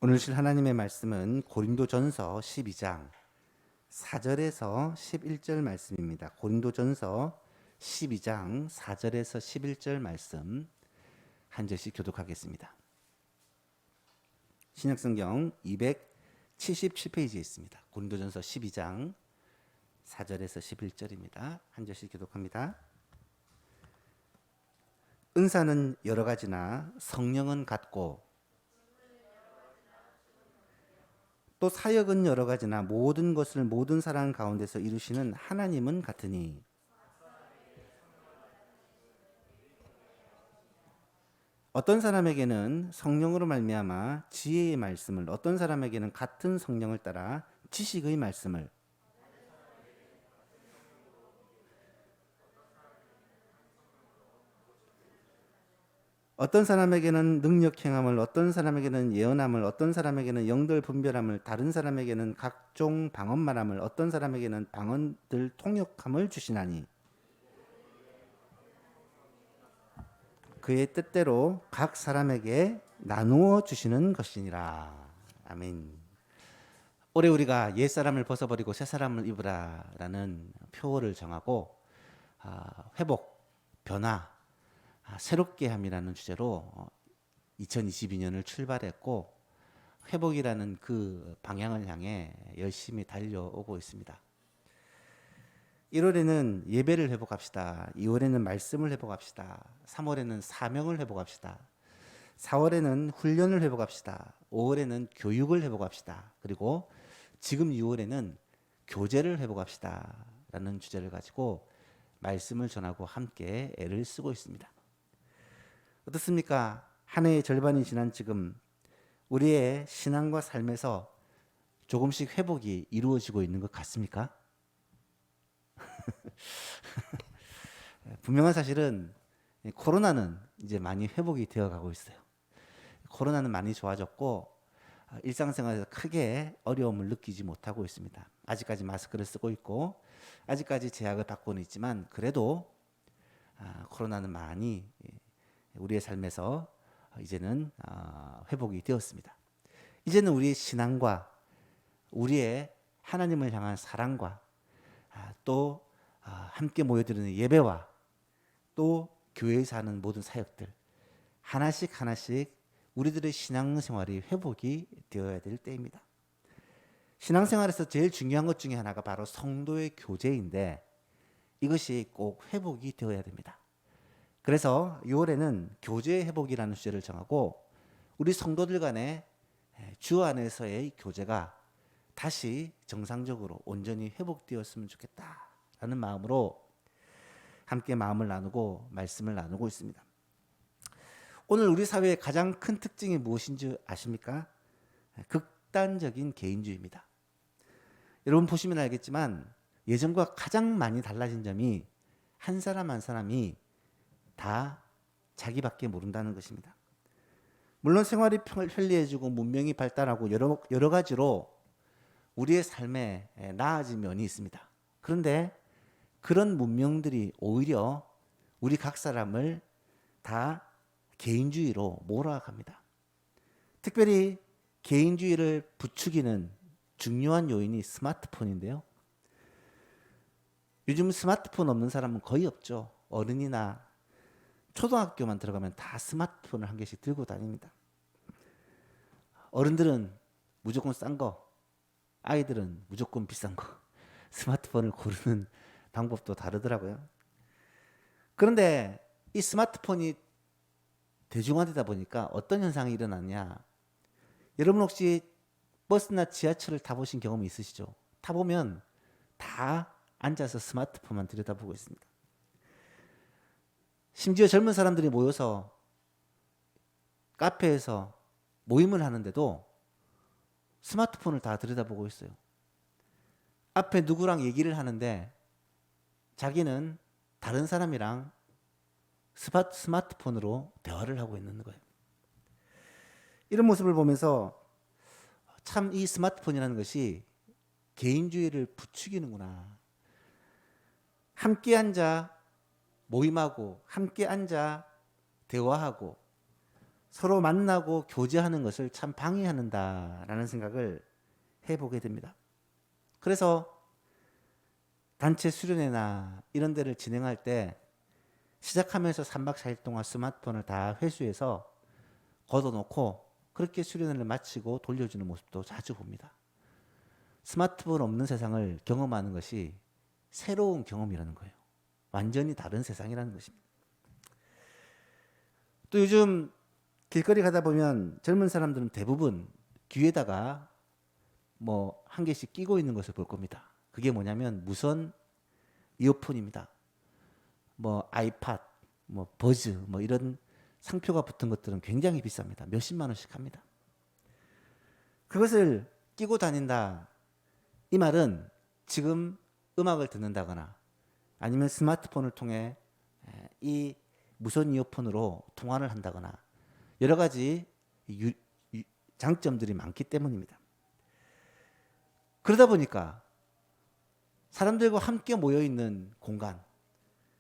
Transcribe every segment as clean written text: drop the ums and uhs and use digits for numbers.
오늘 실 하나님의 말씀은 고린도전서 12장 4절에서 11절 말씀입니다. 고린도전서 12장 4절에서 11절 말씀 한 절씩 교독하겠습니다. 신약성경 277페이지에 있습니다. 고린도전서 12장 4절에서 11절입니다. 한 절씩 교독합니다. 은사는 여러 가지나 성령은 같고 또 사역은 여러 가지나 모든 것을 모든 사람 가운데서 이루시는 하나님은 같으니 어떤 사람에게는 성령으로 말미암아 지혜의 말씀을, 어떤 사람에게는 같은 성령을 따라 지식의 말씀을, 어떤 사람에게는 능력 행함을, 어떤 사람에게는 예언함을, 어떤 사람에게는 영들 분별함을, 다른 사람에게는 각종 방언 말함을, 어떤 사람에게는 방언들 통역함을 주시나니 그의 뜻대로 각 사람에게 나누어 주시는 것이니라. 아멘. 올해 우리가 옛사람을 벗어버리고 새사람을 입으라라는 표어를 정하고 회복, 변화, 새롭게 함이라는 주제로 2022년을 출발했고 회복이라는 그 방향을 향해 열심히 달려오고 있습니다. 1월에는 예배를 회복합시다. 2월에는 말씀을 회복합시다. 3월에는 사명을 회복합시다. 4월에는 훈련을 회복합시다. 5월에는 교육을 회복합시다. 그리고 지금 6월에는 교제를 회복합시다. 라는 주제를 가지고 말씀을 전하고 함께 애를 쓰고 있습니다. 어떻습니까? 한 해의 절반이 지난 지금 우리의 신앙과 삶에서 조금씩 회복이 이루어지고 있는 것 같습니까? 분명한 사실은 코로나는 이제 많이 회복이 되어 가고 있어요. 코로나는 많이 좋아졌고 일상생활에서 크게 어려움을 느끼지 못하고 있습니다. 아직까지 마스크를 쓰고 있고 아직까지 제약을 받고는 있지만 그래도 코로나는 많이 우리의 삶에서 이제는 회복이 되었습니다. 이제는 우리의 신앙과 우리의 하나님을 향한 사랑과 또 함께 모여드리는 예배와 또 교회에서 하는 모든 사역들 하나씩 우리들의 신앙생활이 회복이 되어야 될 때입니다. 신앙생활에서 제일 중요한 것 중에 하나가 바로 성도의 교제인데 이것이 꼭 회복이 되어야 됩니다. 그래서 6월에는 교제 회복이라는 주제를 정하고 우리 성도들 간의 주 안에서의 교제가 다시 정상적으로 온전히 회복되었으면 좋겠다라는 마음으로 함께 마음을 나누고 말씀을 나누고 있습니다. 오늘 우리 사회의 가장 큰 특징이 무엇인지 아십니까? 극단적인 개인주의입니다. 여러분 보시면 알겠지만 예전과 가장 많이 달라진 점이 한 사람 한 사람이 다 자기밖에 모른다는 것입니다. 물론 생활이 편리해지고 문명이 발달하고 여러 가지로 우리의 삶에 나아진 면이 있습니다. 그런데 그런 문명들이 오히려 우리 각 사람을 다 개인주의로 몰아갑니다. 특별히 개인주의를 부추기는 중요한 요인이 스마트폰인데요. 요즘 스마트폰 없는 사람은 거의 없죠. 어른이나 초등학교만 들어가면 다 스마트폰을 한 개씩 들고 다닙니다. 어른들은 무조건 싼 거, 아이들은 무조건 비싼 거. 스마트폰을 고르는 방법도 다르더라고요. 그런데 이 스마트폰이 대중화되다 보니까 어떤 현상이 일어나냐. 여러분 혹시 버스나 지하철을 타보신 경험이 있으시죠? 타보면 다 앉아서 스마트폰만 들여다보고 있습니다. 심지어 젊은 사람들이 모여서 카페에서 모임을 하는데도 스마트폰을 다 들여다보고 있어요. 앞에 누구랑 얘기를 하는데 자기는 다른 사람이랑 스마트폰으로 대화를 하고 있는 거예요. 이런 모습을 보면서 참 이 스마트폰이라는 것이 개인주의를 부추기는구나. 함께 앉아 모임하고 함께 앉아 대화하고 서로 만나고 교제하는 것을 참 방해한다라는 생각을 해보게 됩니다. 그래서 단체 수련회나 이런 데를 진행할 때 시작하면서 3박 4일 동안 스마트폰을 다 회수해서 걷어놓고 그렇게 수련회를 마치고 돌려주는 모습도 자주 봅니다. 스마트폰 없는 세상을 경험하는 것이 새로운 경험이라는 거예요. 완전히 다른 세상이라는 것입니다. 또 요즘 길거리 가다 보면 젊은 사람들은 대부분 귀에다가 뭐 한 개씩 끼고 있는 것을 볼 겁니다. 그게 뭐냐면 무선 이어폰입니다. 뭐 아이팟, 뭐 버즈, 뭐 이런 상표가 붙은 것들은 굉장히 비쌉니다. 몇십만 원씩 합니다. 그것을 끼고 다닌다. 이 말은 지금 음악을 듣는다거나 아니면 스마트폰을 통해 이 무선 이어폰으로 통화를 한다거나 여러 가지 장점들이 많기 때문입니다. 그러다 보니까 사람들과 함께 모여있는 공간,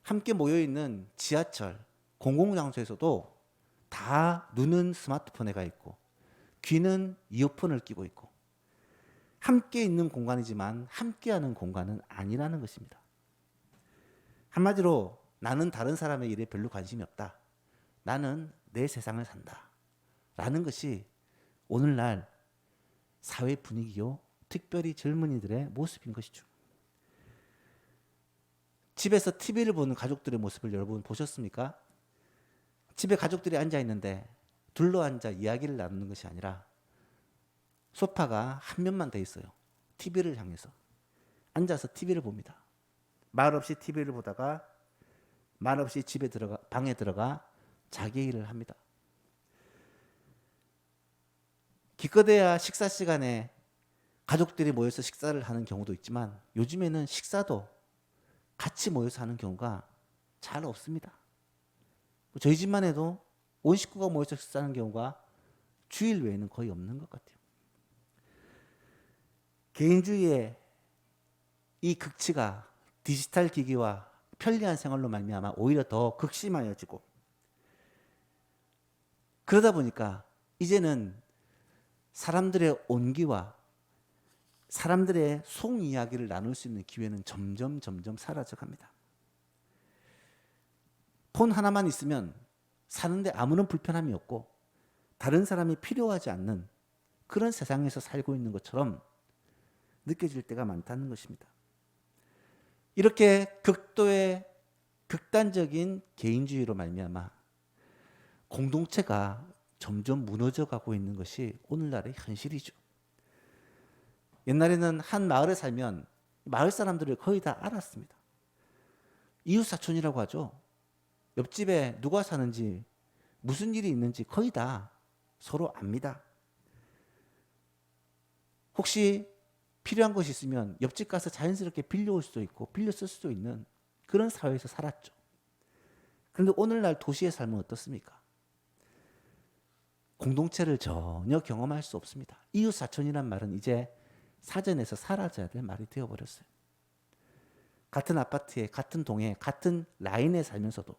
함께 모여있는 지하철, 공공장소에서도 다 눈은 스마트폰에 가 있고 귀는 이어폰을 끼고 있고 함께 있는 공간이지만 함께하는 공간은 아니라는 것입니다. 한마디로 나는 다른 사람의 일에 별로 관심이 없다. 나는 내 세상을 산다. 라는 것이 오늘날 사회 분위기요. 특별히 젊은이들의 모습인 것이죠. 집에서 TV를 보는 가족들의 모습을 여러분 보셨습니까? 집에 가족들이 앉아 있는데 둘러앉아 이야기를 나누는 것이 아니라 소파가 한 면만 돼 있어요. TV를 향해서 앉아서 TV를 봅니다. 말 없이 TV를 보다가 말 없이 방에 들어가 자기 일을 합니다. 기껏해야 식사 시간에 가족들이 모여서 식사를 하는 경우도 있지만 요즘에는 식사도 같이 모여서 하는 경우가 잘 없습니다. 저희 집만 해도 온 식구가 모여서 식사하는 경우가 주일 외에는 거의 없는 것 같아요. 개인주의의 이 극치가 디지털 기기와 편리한 생활로 말미암아 오히려 더 극심하여지고 그러다 보니까 이제는 사람들의 온기와 사람들의 속 이야기를 나눌 수 있는 기회는 점점 사라져갑니다. 폰 하나만 있으면 사는데 아무런 불편함이 없고 다른 사람이 필요하지 않는 그런 세상에서 살고 있는 것처럼 느껴질 때가 많다는 것입니다. 이렇게 극도의 극단적인 개인주의로 말미암아 공동체가 점점 무너져가고 있는 것이 오늘날의 현실이죠. 옛날에는 한 마을에 살면 마을 사람들을 거의 다 알았습니다. 이웃 사촌이라고 하죠. 옆집에 누가 사는지 무슨 일이 있는지 거의 다 서로 압니다. 혹시 필요한 것이 있으면 옆집 가서 자연스럽게 빌려올 수도 있고 빌려 쓸 수도 있는 그런 사회에서 살았죠. 그런데 오늘날 도시의 삶은 어떻습니까? 공동체를 전혀 경험할 수 없습니다. 이웃 사촌이란 말은 이제 사전에서 사라져야 될 말이 되어버렸어요. 같은 아파트에 같은 동에 같은 라인에 살면서도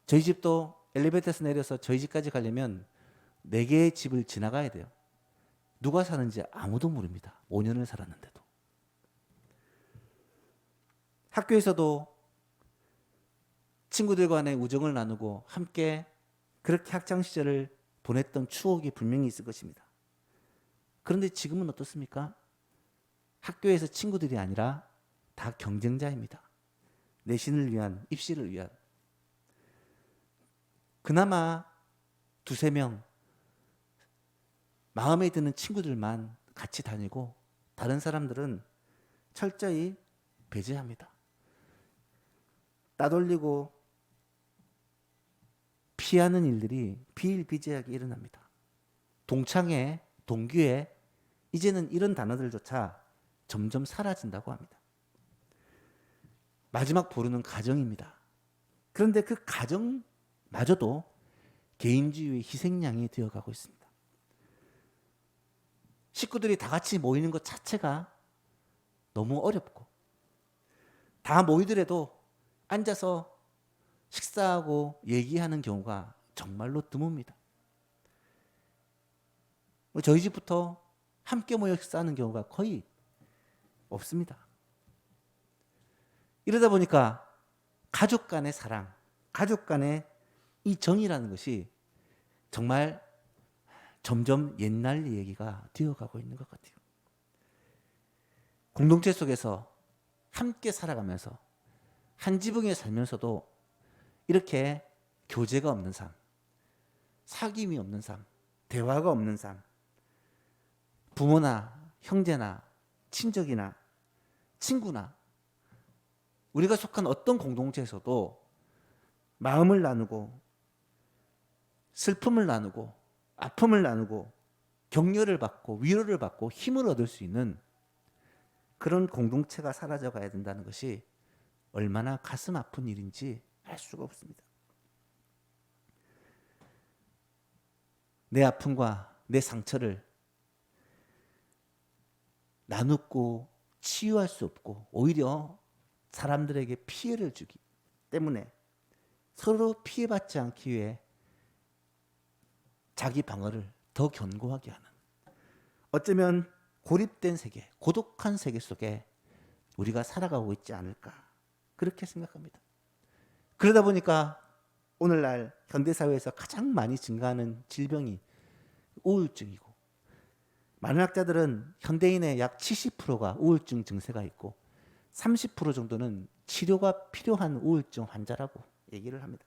저희 집도 엘리베이터에서 내려서 저희 집까지 가려면 4개의 집을 지나가야 돼요. 누가 사는지 아무도 모릅니다. 5년을 살았는데도. 학교에서도 친구들 간의 우정을 나누고 함께 그렇게 학창시절을 보냈던 추억이 분명히 있을 것입니다. 그런데 지금은 어떻습니까? 학교에서 친구들이 아니라 다 경쟁자입니다. 내신을 위한, 입시를 위한. 그나마 2-3명 마음에 드는 친구들만 같이 다니고 다른 사람들은 철저히 배제합니다. 따돌리고 피하는 일들이 비일비재하게 일어납니다. 동창회, 동기회, 이제는 이런 단어들조차 점점 사라진다고 합니다. 마지막 보루는 가정입니다. 그런데 그 가정마저도 개인주의의 희생양이 되어가고 있습니다. 식구들이 다 같이 모이는 것 자체가 너무 어렵고 다 모이더라도 앉아서 식사하고 얘기하는 경우가 정말로 드뭅니다. 저희 집부터 함께 모여 식사하는 경우가 거의 없습니다. 이러다 보니까 가족 간의 사랑, 가족 간의 이 정이라는 것이 정말 점점 옛날 얘기가 되어가고 있는 것 같아요. 공동체 속에서 함께 살아가면서 한 지붕에 살면서도 이렇게 교제가 없는 삶, 사귐이 없는 삶, 대화가 없는 삶, 부모나 형제나 친족이나 친구나 우리가 속한 어떤 공동체에서도 마음을 나누고 슬픔을 나누고 아픔을 나누고 격려를 받고 위로를 받고 힘을 얻을 수 있는 그런 공동체가 사라져 가야 된다는 것이 얼마나 가슴 아픈 일인지 알 수가 없습니다. 내 아픔과 내 상처를 나누고 치유할 수 없고 오히려 사람들에게 피해를 주기 때문에 서로 피해받지 않기 위해 자기 방어를 더 견고하게 하는, 어쩌면 고립된 세계, 고독한 세계 속에 우리가 살아가고 있지 않을까 그렇게 생각합니다. 그러다 보니까 오늘날 현대사회에서 가장 많이 증가하는 질병이 우울증이고, 많은 학자들은 현대인의 약 70%가 우울증 증세가 있고 30% 정도는 치료가 필요한 우울증 환자라고 얘기를 합니다.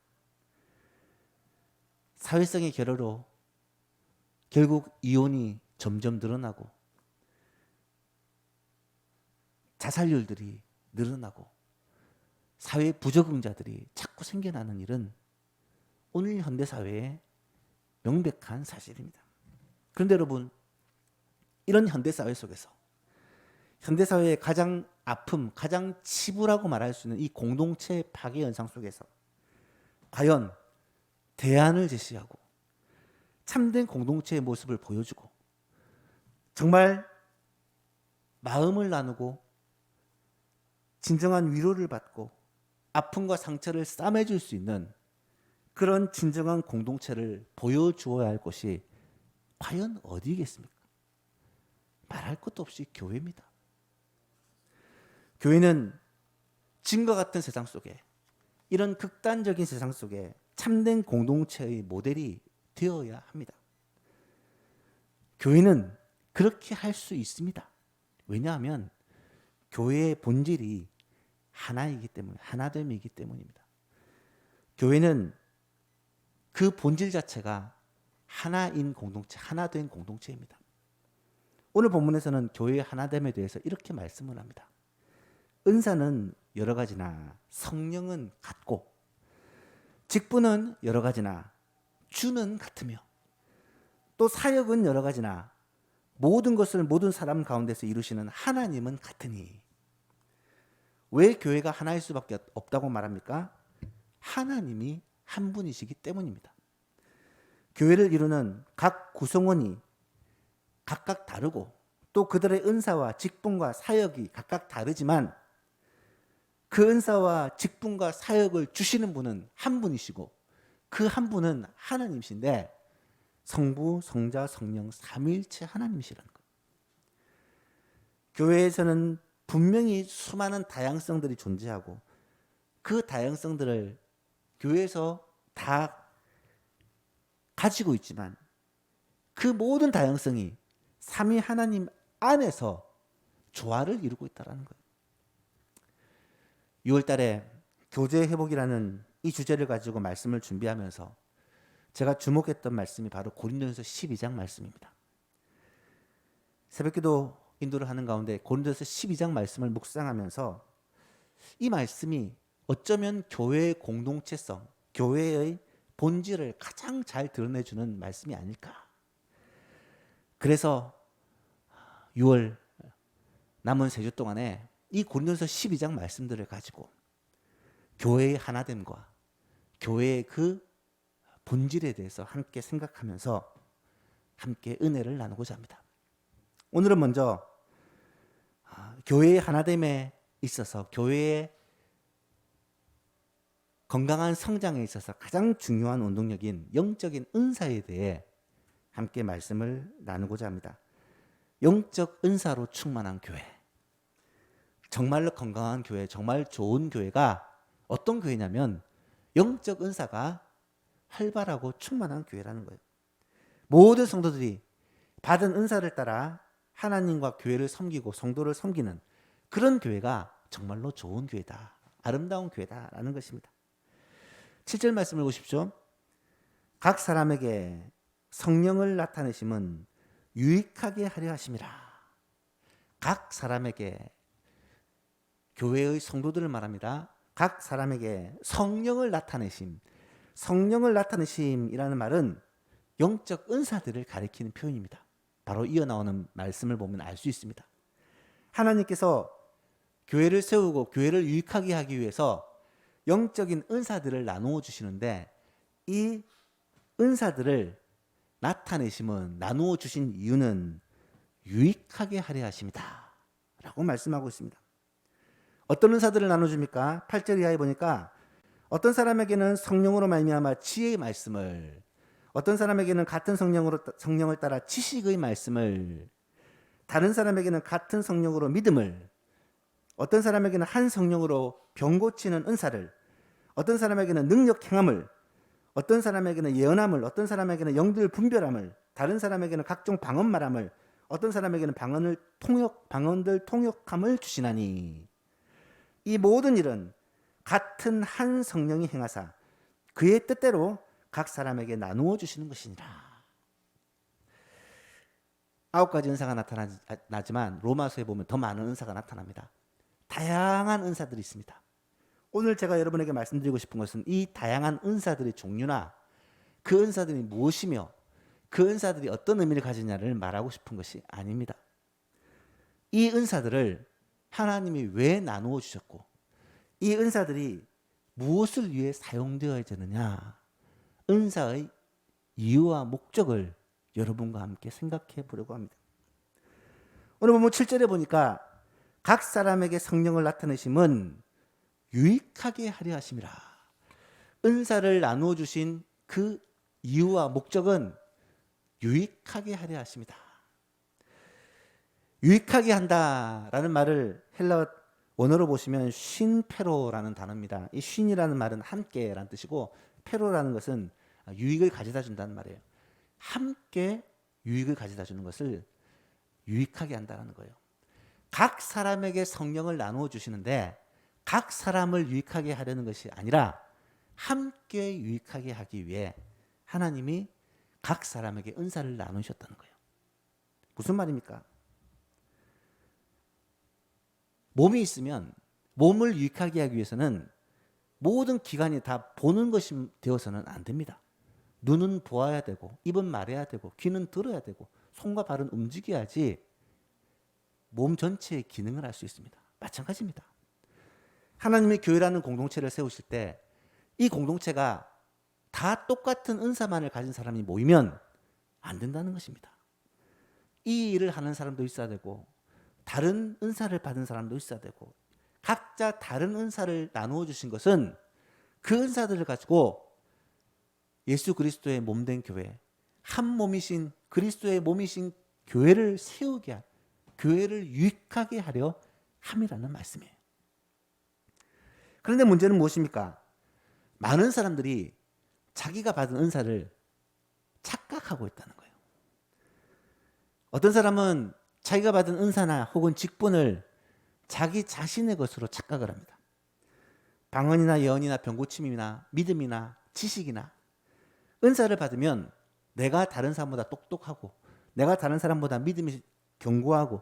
사회성의 결여로 결국 이혼이 점점 늘어나고 자살률들이 늘어나고 사회 부적응자들이 자꾸 생겨나는 일은 오늘 현대사회의 명백한 사실입니다. 그런데 여러분, 이런 현대사회 속에서 현대사회의 가장 아픔, 가장 치부라고 말할 수 있는 이 공동체 파괴 현상 속에서 과연 대안을 제시하고 참된 공동체의 모습을 보여주고 정말 마음을 나누고 진정한 위로를 받고 아픔과 상처를 싸매줄 수 있는 그런 진정한 공동체를 보여주어야 할 곳이 과연 어디겠습니까? 말할 것도 없이 교회입니다. 교회는 지금과 같은 세상 속에, 이런 극단적인 세상 속에 참된 공동체의 모델이 되어야 합니다. 교회는 그렇게 할 수 있습니다. 왜냐하면 교회의 본질이 하나이기 때문에, 하나됨이기 때문입니다. 교회는 그 본질 자체가 하나인 공동체, 하나된 공동체입니다. 오늘 본문에서는 교회의 하나됨에 대해서 이렇게 말씀을 합니다. 은사는 여러 가지나 성령은 같고 직분은 여러 가지나 주는 같으며 또 사역은 여러 가지나 모든 것을 모든 사람 가운데서 이루시는 하나님은 같으니. 왜 교회가 하나일 수밖에 없다고 말합니까? 하나님이 한 분이시기 때문입니다. 교회를 이루는 각 구성원이 각각 다르고 또 그들의 은사와 직분과 사역이 각각 다르지만 그 은사와 직분과 사역을 주시는 분은 한 분이시고 그 한 분은 하나님이신데 성부, 성자, 성령 삼위일체 하나님이시라는 거예요. 교회에서는 분명히 수많은 다양성들이 존재하고 그 다양성들을 교회에서 다 가지고 있지만 그 모든 다양성이 삼위 하나님 안에서 조화를 이루고 있다는 거예요. 6월 달에 교제 회복이라는 이 주제를 가지고 말씀을 준비하면서 제가 주목했던 말씀이 바로 고린도전서 12장 말씀입니다. 새벽기도 인도를 하는 가운데 고린도전서 12장 말씀을 묵상하면서 이 말씀이 어쩌면 교회의 공동체성, 교회의 본질을 가장 잘 드러내주는 말씀이 아닐까. 그래서 6월 남은 3주 동안에 이 고린도전서 12장 말씀들을 가지고 교회의 하나됨과 교회의 그 본질에 대해서 함께 생각하면서 함께 은혜를 나누고자 합니다. 오늘은 먼저 교회의 하나됨에 있어서 교회의 건강한 성장에 있어서 가장 중요한 운동력인 영적인 은사에 대해 함께 말씀을 나누고자 합니다. 영적 은사로 충만한 교회, 정말로 건강한 교회, 정말 좋은 교회가 어떤 교회냐면 영적 은사가 활발하고 충만한 교회라는 거예요. 모든 성도들이 받은 은사를 따라 하나님과 교회를 섬기고 성도를 섬기는 그런 교회가 정말로 좋은 교회다, 아름다운 교회다라는 것입니다. 7절 말씀을 보십시오. 각 사람에게 성령을 나타내심은 유익하게 하려 하심이라. 각 사람에게, 교회의 성도들을 말합니다. 각 사람에게 성령을 나타내심. 성령을 나타내심이라는 말은 영적 은사들을 가리키는 표현입니다. 바로 이어나오는 말씀을 보면 알 수 있습니다. 하나님께서 교회를 세우고 교회를 유익하게 하기 위해서 영적인 은사들을 나누어 주시는데, 이 은사들을 나타내심은, 나누어 주신 이유는 유익하게 하려 하심이다 라고 말씀하고 있습니다. 어떤 은사들을 나눠줍니까? 8절 이하에 보니까 어떤 사람에게는 성령으로 말미암아 지혜의 말씀을, 어떤 사람에게는 같은 성령을 따라 지식의 말씀을, 다른 사람에게는 같은 성령으로 믿음을, 어떤 사람에게는 한 성령으로 병 고치는 은사를, 어떤 사람에게는 능력 행함을, 어떤 사람에게는 예언함을, 어떤 사람에게는 영들 분별함을, 다른 사람에게는 각종 방언 말함을, 어떤 사람에게는 방언들 통역함을 주시나니, 이 모든 일은 같은 한 성령이 행하사 그의 뜻대로 각 사람에게 나누어 주시는 것이니라. 9가지 은사가 나타나지만 로마서에 보면 더 많은 은사가 나타납니다. 다양한 은사들이 있습니다. 오늘 제가 여러분에게 말씀드리고 싶은 것은 이 다양한 은사들의 종류나 그 은사들이 무엇이며 그 은사들이 어떤 의미를 가지냐를 말하고 싶은 것이 아닙니다. 이 은사들을 하나님이 왜 나누어 주셨고 이 은사들이 무엇을 위해 사용되어야 되느냐, 은사의 이유와 목적을 여러분과 함께 생각해 보려고 합니다. 오늘 보면 7절에 보니까 각 사람에게 성령을 나타내심은 유익하게 하려 하심이라. 은사를 나누어 주신 그 이유와 목적은 유익하게 하려 하심이다. 유익하게 한다라는 말을 헬라 원어로 보시면 쉰페로라는 단어입니다. 이 쉰이라는 말은 함께라는 뜻이고, 페로라는 것은 유익을 가져다 준다는 말이에요. 함께 유익을 가져다 주는 것을 유익하게 한다는 거예요. 각 사람에게 성령을 나누어 주시는데 각 사람을 유익하게 하려는 것이 아니라 함께 유익하게 하기 위해 하나님이 각 사람에게 은사를 나누셨다는 거예요. 무슨 말입니까? 몸이 있으면 몸을 유익하게 하기 위해서는 모든 기관이 다 보는 것이 되어서는 안 됩니다. 눈은 보아야 되고, 입은 말해야 되고, 귀는 들어야 되고, 손과 발은 움직여야지 몸 전체의 기능을 할 수 있습니다. 마찬가지입니다. 하나님의 교회라는 공동체를 세우실 때 이 공동체가 다 똑같은 은사만을 가진 사람이 모이면 안 된다는 것입니다. 이 일을 하는 사람도 있어야 되고, 다른 은사를 받은 사람도 있어야 되고, 각자 다른 은사를 나누어 주신 것은 그 은사들을 가지고 예수 그리스도의 몸된 교회, 한 몸이신 그리스도의 몸이신 교회를 세우게 한, 교회를 유익하게 하려 함이라는 말씀이에요. 그런데 문제는 무엇입니까? 많은 사람들이 자기가 받은 은사를 착각하고 있다는 거예요. 어떤 사람은 자기가 받은 은사나 혹은 직분을 자기 자신의 것으로 착각을 합니다. 방언이나 예언이나 병고침이나 믿음이나 지식이나 은사를 받으면 내가 다른 사람보다 똑똑하고, 내가 다른 사람보다 믿음이 견고하고,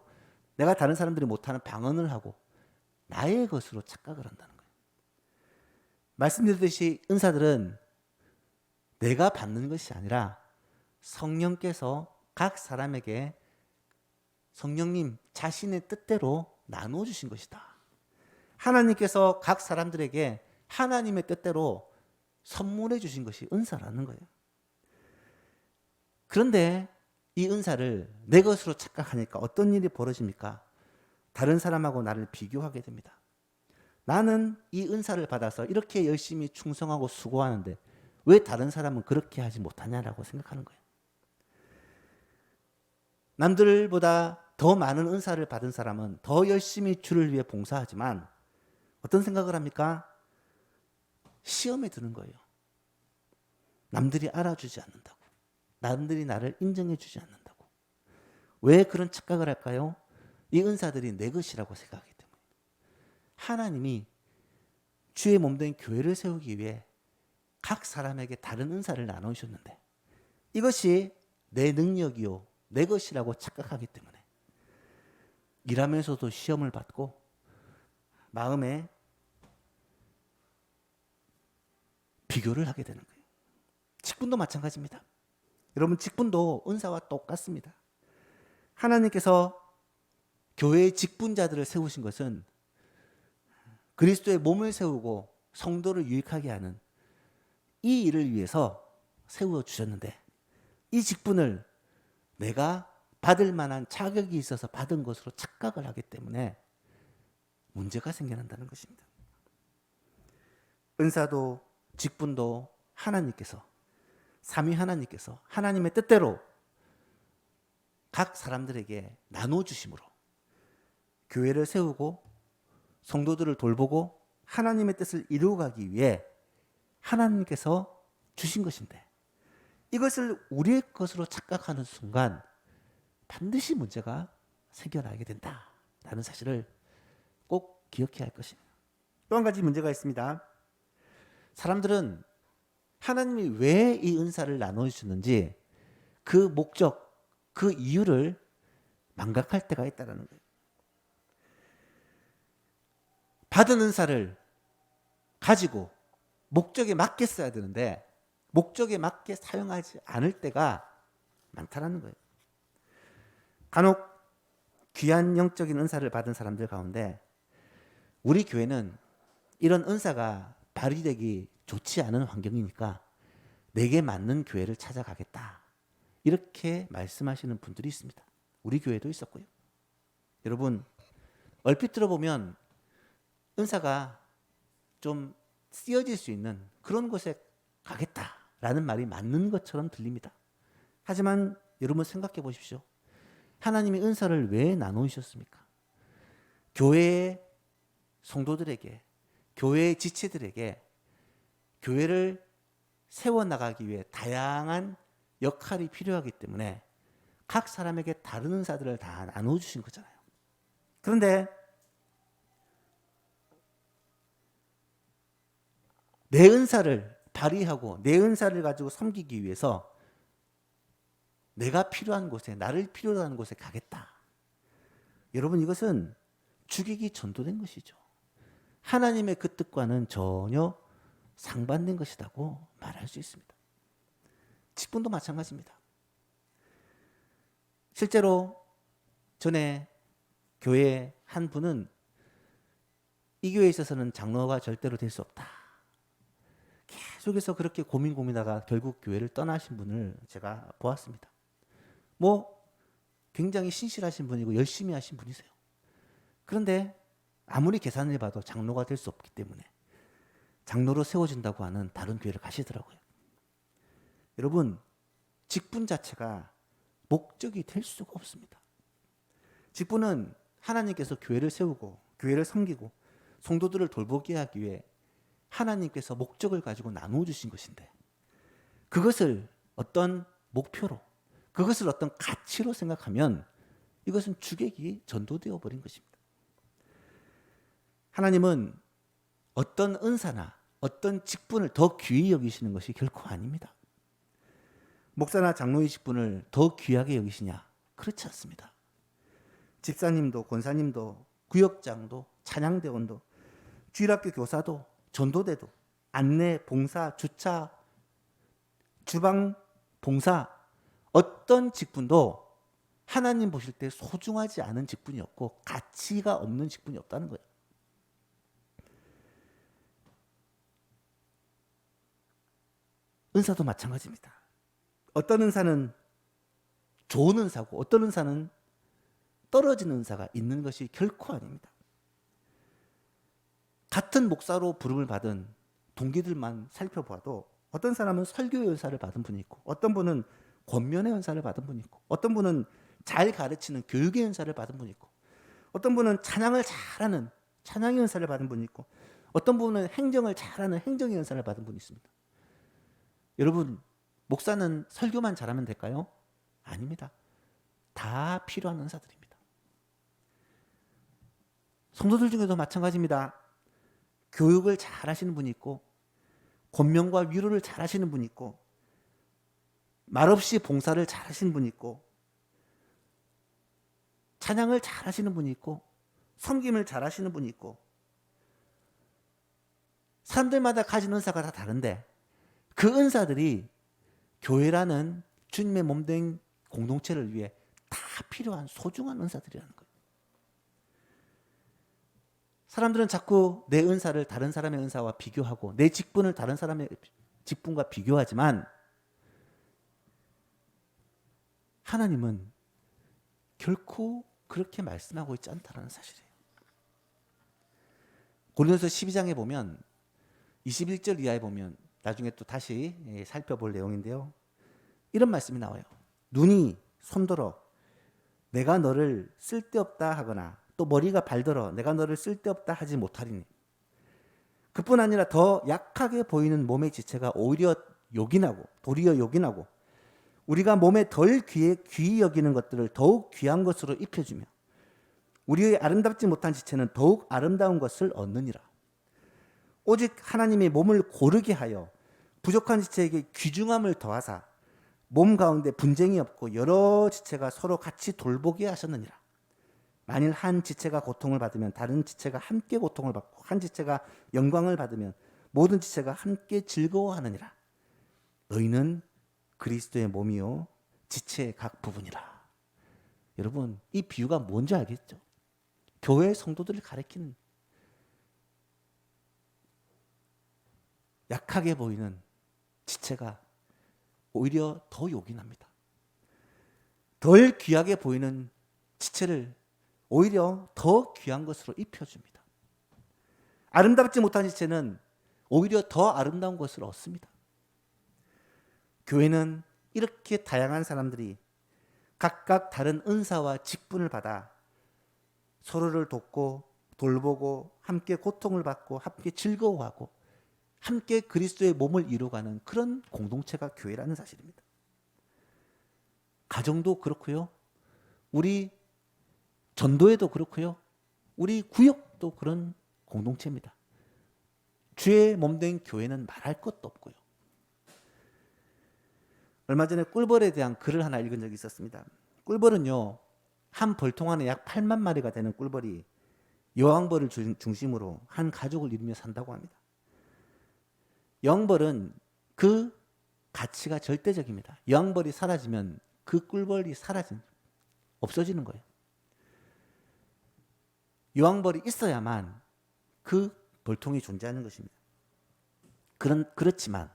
내가 다른 사람들이 못하는 방언을 하고 나의 것으로 착각을 한다는 거예요. 말씀드렸듯이 은사들은 내가 받는 것이 아니라 성령께서 각 사람에게 성령님 자신의 뜻대로 나누어 주신 것이다. 하나님께서 각 사람들에게 하나님의 뜻대로 선물해 주신 것이 은사라는 거예요. 그런데 이 은사를 내 것으로 착각하니까 어떤 일이 벌어집니까? 다른 사람하고 나를 비교하게 됩니다. 나는 이 은사를 받아서 이렇게 열심히 충성하고 수고하는데 왜 다른 사람은 그렇게 하지 못하냐라고 생각하는 거예요. 남들보다 더 많은 은사를 받은 사람은 더 열심히 주를 위해 봉사하지만 어떤 생각을 합니까? 시험에 드는 거예요. 남들이 알아주지 않는다고. 남들이 나를 인정해 주지 않는다고. 왜 그런 착각을 할까요? 이 은사들이 내 것이라고 생각하기 때문에. 하나님이 주의 몸된 교회를 세우기 위해 각 사람에게 다른 은사를 나누셨는데 이것이 내 능력이요 내 것이라고 착각하기 때문에 일하면서도 시험을 받고 마음에 비교를 하게 되는 거예요. 직분도 마찬가지입니다. 여러분 직분도 은사와 똑같습니다. 하나님께서 교회의 직분자들을 세우신 것은 그리스도의 몸을 세우고 성도를 유익하게 하는 이 일을 위해서 세워 주셨는데 이 직분을 내가 받을 만한 자격이 있어서 받은 것으로 착각을 하기 때문에 문제가 생겨난다는 것입니다. 은사도 직분도 하나님께서 삼위 하나님께서 하나님의 뜻대로 각 사람들에게 나눠주심으로 교회를 세우고 성도들을 돌보고 하나님의 뜻을 이루어가기 위해 하나님께서 주신 것인데 이것을 우리의 것으로 착각하는 순간 반드시 문제가 생겨나게 된다라는 사실을 꼭 기억해야 할 것입니다. 또 한 가지 문제가 있습니다. 사람들은 하나님이 왜 이 은사를 나눠주셨는지 그 목적, 그 이유를 망각할 때가 있다는 거예요. 받은 은사를 가지고 목적에 맞게 써야 되는데 목적에 맞게 사용하지 않을 때가 많다는 거예요. 간혹 귀한 영적인 은사를 받은 사람들 가운데 우리 교회는 이런 은사가 발휘되기 좋지 않은 환경이니까 내게 맞는 교회를 찾아가겠다. 이렇게 말씀하시는 분들이 있습니다. 우리 교회도 있었고요. 여러분 얼핏 들어보면 은사가 좀 쓰여질 수 있는 그런 곳에 가겠다라는 말이 맞는 것처럼 들립니다. 하지만 여러분 생각해 보십시오. 하나님이 은사를 왜 나누셨습니까? 교회의 성도들에게, 교회의 지체들에게 교회를 세워나가기 위해 다양한 역할이 필요하기 때문에 각 사람에게 다른 은사들을 다 나눠주신 거잖아요. 그런데 내 은사를 발휘하고 내 은사를 가지고 섬기기 위해서 내가 필요한 곳에, 나를 필요로 하는 곳에 가겠다. 여러분 이것은 주객이 전도된 것이죠. 하나님의 그 뜻과는 전혀 상반된 것이라고 말할 수 있습니다. 직분도 마찬가지입니다. 실제로 전에 교회 한 분은 이 교회에 있어서는 장로가 절대로 될 수 없다. 계속해서 그렇게 고민하다가 결국 교회를 떠나신 분을 제가 보았습니다. 굉장히 신실하신 분이고 열심히 하신 분이세요. 그런데 아무리 계산을 해봐도 장로가 될 수 없기 때문에 장로로 세워진다고 하는 다른 교회를 가시더라고요. 여러분 직분 자체가 목적이 될 수가 없습니다. 직분은 하나님께서 교회를 세우고 교회를 섬기고 성도들을 돌보게 하기 위해 하나님께서 목적을 가지고 나누어 주신 것인데 그것을 어떤 목표로 그것을 어떤 가치로 생각하면 이것은 주객이 전도되어 버린 것입니다. 하나님은 어떤 은사나 어떤 직분을 더 귀히 여기시는 것이 결코 아닙니다. 목사나 장로의 직분을 더 귀하게 여기시냐? 그렇지 않습니다. 집사님도 권사님도 구역장도 찬양대원도 주일학교 교사도 전도대도 안내, 봉사, 주차, 주방, 봉사 어떤 직분도 하나님 보실 때 소중하지 않은 직분이 없고 가치가 없는 직분이 없다는 거예요. 은사도 마찬가지입니다. 어떤 은사는 좋은 은사고 어떤 은사는 떨어지는 은사가 있는 것이 결코 아닙니다. 같은 목사로 부름을 받은 동기들만 살펴봐도 어떤 사람은 설교의 은사를 받은 분이 있고, 어떤 분은 권면의 은사를 받은 분이 있고, 어떤 분은 잘 가르치는 교육의 은사를 받은 분이 있고, 어떤 분은 찬양을 잘하는 찬양의 은사를 받은 분이 있고, 어떤 분은 행정을 잘하는 행정의 은사를 받은 분이 있습니다. 여러분, 목사는 설교만 잘하면 될까요? 아닙니다. 다 필요한 은사들입니다. 성도들 중에도 마찬가지입니다. 교육을 잘하시는 분이 있고, 권면과 위로를 잘하시는 분이 있고, 말없이 봉사를 잘하시는 분이 있고, 찬양을 잘하시는 분이 있고, 섬김을 잘하시는 분이 있고, 사람들마다 가진 은사가 다 다른데 그 은사들이 교회라는 주님의 몸된 공동체를 위해 다 필요한 소중한 은사들이라는 거예요. 사람들은 자꾸 내 은사를 다른 사람의 은사와 비교하고 내 직분을 다른 사람의 직분과 비교하지만 하나님은 결코 그렇게 말씀하고 있지 않다는 사실이에요. 고린도서 12장에 보면 21절 이하에 보면 나중에 또 다시 살펴볼 내용인데요. 이런 말씀이 나와요. 눈이 손들어 내가 너를 쓸데없다 하거나 또 머리가 발들어 내가 너를 쓸데없다 하지 못하리니. 그뿐 아니라 더 약하게 보이는 몸의 지체가 오히려 도리어 요긴하고 우리가 몸에 덜 귀히 여기는 것들을 더욱 귀한 것으로 입혀주며 우리의 아름답지 못한 지체는 더욱 아름다운 것을 얻느니라. 오직 하나님이 몸을 고르게 하여 부족한 지체에게 귀중함을 더하사 몸 가운데 분쟁이 없고 여러 지체가 서로 같이 돌보게 하셨느니라. 만일 한 지체가 고통을 받으면 다른 지체가 함께 고통을 받고 한 지체가 영광을 받으면 모든 지체가 함께 즐거워하느니라. 너희는 그리스도의 몸이요 지체의 각 부분이라. 여러분, 이 비유가 뭔지 알겠죠? 교회 성도들을 가리키는 약하게 보이는 지체가 오히려 더 요긴합니다. 덜 귀하게 보이는 지체를 오히려 더 귀한 것으로 입혀줍니다. 아름답지 못한 지체는 오히려 더 아름다운 것을 얻습니다. 교회는 이렇게 다양한 사람들이 각각 다른 은사와 직분을 받아 서로를 돕고 돌보고 함께 고통을 받고 함께 즐거워하고 함께 그리스도의 몸을 이루어가는 그런 공동체가 교회라는 사실입니다. 가정도 그렇고요. 우리 전도회도 그렇고요. 우리 구역도 그런 공동체입니다. 주의 몸된 교회는 말할 것도 없고요. 얼마 전에 꿀벌에 대한 글을 하나 읽은 적이 있었습니다. 꿀벌은요, 한 벌통 안에 약 8만 마리가 되는 꿀벌이 여왕벌을 중심으로 한 가족을 이루며 산다고 합니다. 여왕벌은 그 가치가 절대적입니다. 여왕벌이 사라지면 그 꿀벌이 없어지는 거예요. 여왕벌이 있어야만 그 벌통이 존재하는 것입니다. 그렇지만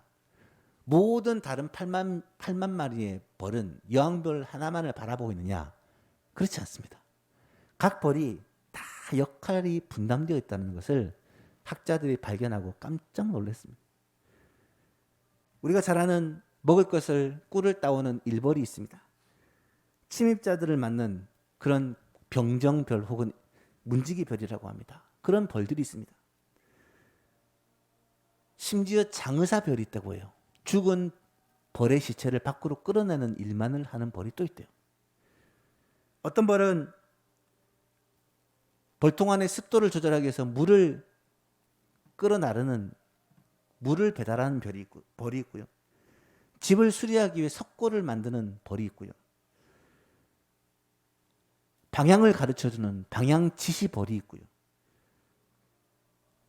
모든 다른 8만 마리의 벌은 여왕벌 하나만을 바라보고 있느냐? 그렇지 않습니다. 각 벌이 다 역할이 분담되어 있다는 것을 학자들이 발견하고 깜짝 놀랐습니다. 우리가 잘 아는 먹을 것을 꿀을 따오는 일벌이 있습니다. 침입자들을 맞는 그런 병정별 혹은 문지기별이라고 합니다. 그런 벌들이 있습니다. 심지어 장의사별이 있다고 해요. 죽은 벌의 시체를 밖으로 끌어내는 일만을 하는 벌이 또 있대요. 어떤 벌은 벌통 안에 습도를 조절하기 위해서 물을 배달하는 벌이 있고요. 집을 수리하기 위해 석고를 만드는 벌이 있고요. 방향을 가르쳐주는 방향 지시 벌이 있고요.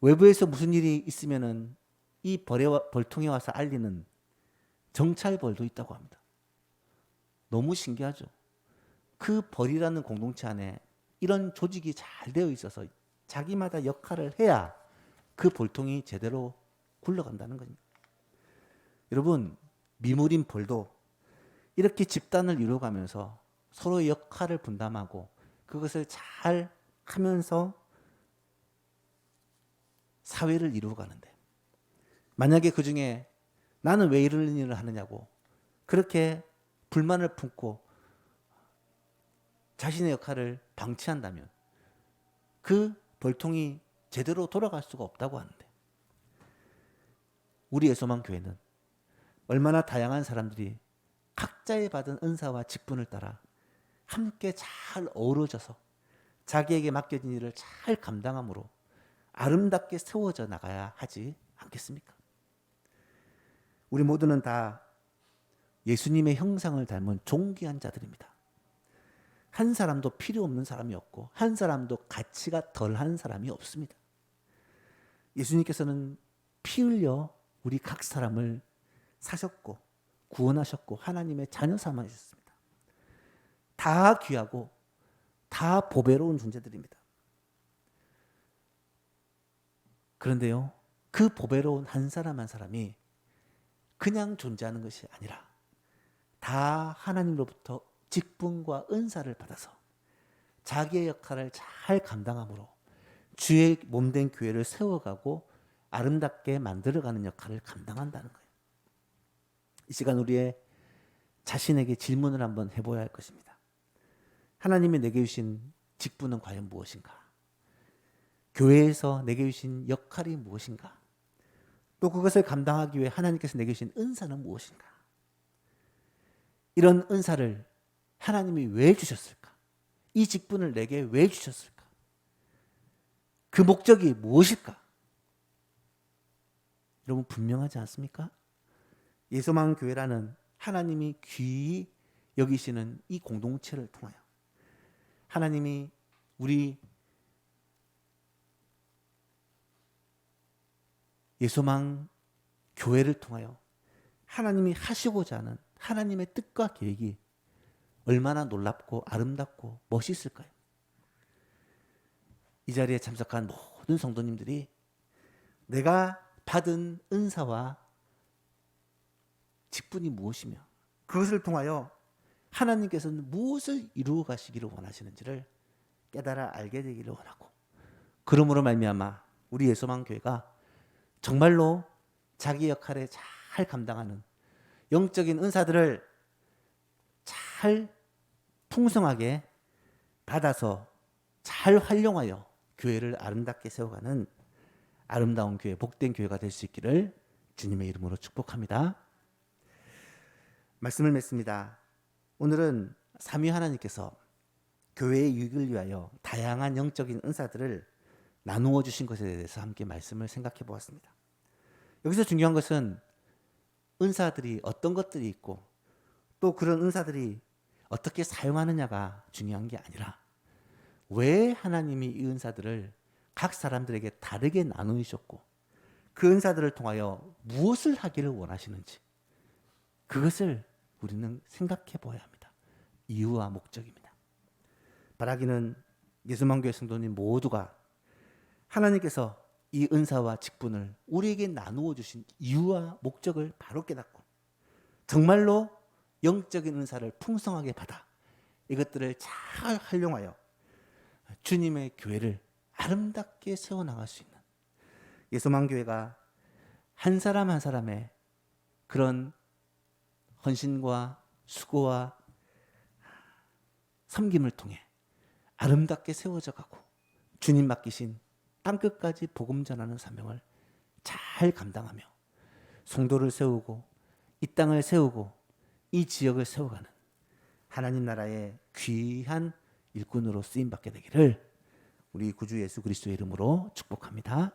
외부에서 무슨 일이 있으면은 이 벌통에 와서 알리는 정찰벌도 있다고 합니다. 너무 신기하죠? 그 벌이라는 공동체 안에 이런 조직이 잘 되어 있어서 자기마다 역할을 해야 그 벌통이 제대로 굴러간다는 겁니다. 여러분, 미물인 벌도 이렇게 집단을 이루어가면서 서로의 역할을 분담하고 그것을 잘 하면서 사회를 이루어가는데, 만약에 그 중에 나는 왜 이런 일을 하느냐고 그렇게 불만을 품고 자신의 역할을 방치한다면 그 벌통이 제대로 돌아갈 수가 없다고 하는데, 우리 예소만 교회는 얼마나 다양한 사람들이 각자의 받은 은사와 직분을 따라 함께 잘 어우러져서 자기에게 맡겨진 일을 잘 감당함으로 아름답게 세워져 나가야 하지 않겠습니까? 우리 모두는 다 예수님의 형상을 닮은 존귀한 자들입니다. 한 사람도 필요 없는 사람이 없고 한 사람도 가치가 덜한 사람이 없습니다. 예수님께서는 피 흘려 우리 각 사람을 사셨고 구원하셨고 하나님의 자녀 삼으셨습니다. 다 귀하고 다 보배로운 존재들입니다. 그런데요, 그 보배로운 한 사람 한 사람이 그냥 존재하는 것이 아니라 다 하나님으로부터 직분과 은사를 받아서 자기의 역할을 잘 감당함으로 주의 몸된 교회를 세워가고 아름답게 만들어가는 역할을 감당한다는 거예요. 이 시간 우리의 자신에게 질문을 한번 해봐야 할 것입니다. 하나님이 내게 주신 직분은 과연 무엇인가? 교회에서 내게 주신 역할이 무엇인가? 또 그것을 감당하기 위해 하나님께서 내게 주신 은사는 무엇인가? 이런 은사를 하나님이 왜 주셨을까? 이 직분을 내게 왜 주셨을까? 그 목적이 무엇일까? 여러분 분명하지 않습니까? 예소망 교회라는 하나님이 귀히 여기시는 이 공동체를 통하여 하나님이 우리 예소망 교회를 통하여 하나님이 하시고자 하는 하나님의 뜻과 계획이 얼마나 놀랍고 아름답고 멋있을까요? 이 자리에 참석한 모든 성도님들이 내가 받은 은사와 직분이 무엇이며 그것을 통하여 하나님께서는 무엇을 이루어 가시기를 원하시는지를 깨달아 알게 되기를 원하고, 그러므로 말미암아 우리 예소망 교회가 정말로 자기 역할을 잘 감당하는 영적인 은사들을 잘 풍성하게 받아서 잘 활용하여 교회를 아름답게 세워가는 아름다운 교회, 복된 교회가 될 수 있기를 주님의 이름으로 축복합니다. 말씀을 맺습니다. 오늘은 삼위 하나님께서 교회의 유익을 위하여 다양한 영적인 은사들을 나누어 주신 것에 대해서 함께 말씀을 생각해 보았습니다. 여기서 중요한 것은 은사들이 어떤 것들이 있고 또 그런 은사들이 어떻게 사용하느냐가 중요한 게 아니라 왜 하나님이 이 은사들을 각 사람들에게 다르게 나누셨고 그 은사들을 통하여 무엇을 하기를 원하시는지, 그것을 우리는 생각해 보아야 합니다. 이유와 목적입니다. 바라기는 예수만교회 성도님 모두가 하나님께서 이 은사와 직분을 우리에게 나누어 주신 이유와 목적을 바로 깨닫고 정말로 영적인 은사를 풍성하게 받아 이것들을 잘 활용하여 주님의 교회를 아름답게 세워나갈 수 있는 예소망교회가 한 사람 한 사람의 그런 헌신과 수고와 섬김을 통해 아름답게 세워져 가고 주님 맡기신 땅끝까지 복음 전하는 사명을 잘 감당하며 성도를 세우고 이 땅을 세우고 이 지역을 세워가는 하나님 나라의 귀한 일꾼으로 쓰임받게 되기를 우리 구주 예수 그리스도의 이름으로 축복합니다.